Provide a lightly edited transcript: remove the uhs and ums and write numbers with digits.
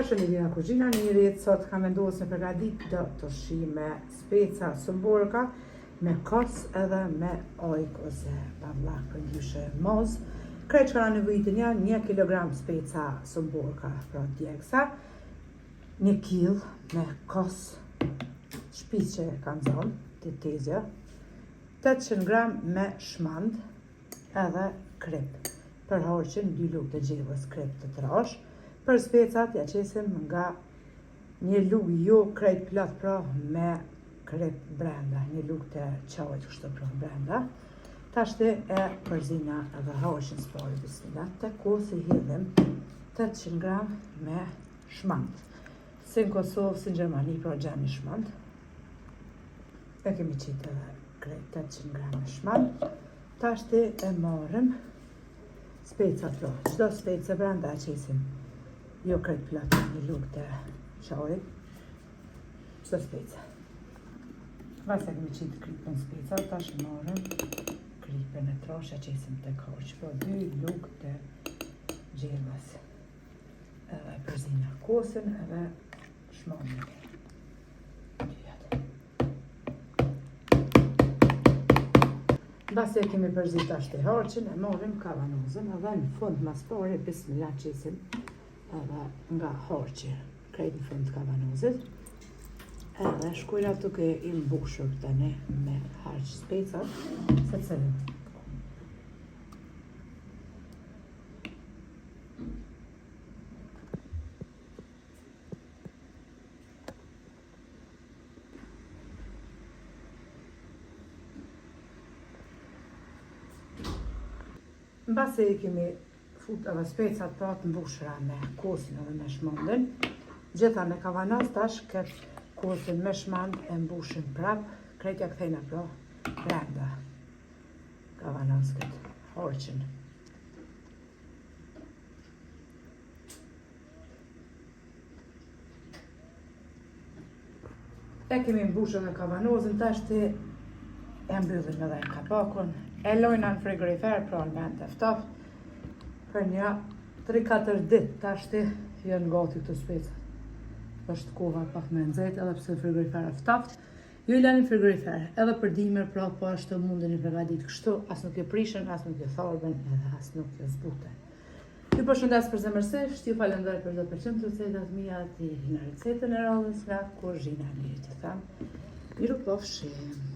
Përshëndetje nga kuzhina Nirit, sot kam vendosur me përgatit të shi me speca sëmborka, me kos edhe me ojk ose pavllak për ndryshe moz. Krejt që ka nevojitin janë 1 kg speca sëmborka, pra djegsa, 1 kg me kos shpis që kam zonë, të tezja, 800 gram me shmand edhe krip. Për harqin 2 lugë të gjevës krip të trash. Për specat ja qesim nga 1 lugë jo krejt plot pra me krip brenda, 1 lugë të qajt kështu pra brenda. Tashti e përzina edhe harqin s'pari bismillah, të kosë i hidhim 800 gram me shmand. Si në Kosovë, si në Gjermani, pra gjeni shmand. E kemi qitë edhe krejt 800 gram me shmand. Tashti e marrim specat pra, çdo specë brenda e qesim jo krejt plot 1 lugë të qajt, çdo specë. Pas e kemi qitë kripën specat, tash e marrim kripën e trash e qesim tek harq, pra 2 lugë të gjevës. Edhe përzina kosën edhe shmandin. Basi e kemi përzit tash të harqin, e marrim kavanozën edhe në fund mas pari bismillah qesim edhe nga harqi, krejt në fund kavanozit. Edhe shkojna tuke i mbushur tani me harq specat, se cilin. Mbasi i kemi fut edhe specat pra të mbushura me kosin edhe me shmandin, gjitha me kavanoz tash këtë kosin me shmand e mbushim prap, krejtja kthejna pra brenda kavanoz këtë harqin. E kemi mbushur me kavanozën, tash të e mbyllim edhe kapakun, e lojna në frigorifer pra në vend të ftoftë për një 3-4 ditë, tashti janë gati këto specat. Është koha pak me nxehtë edhe pse frigorifer është ftoftë, ju i lani në frigorifer, edhe për dimër pra po ashtu mundeni përgatit kështu, as nuk e prishën, as nuk e tharben, edhe as nuk e zbuten. Ju përshëndes përzemërsisht, ju falenderoj për 100% recetat mia, ti në recetën e radhës nga kuzhina Nirit, të them. Miru pofshim.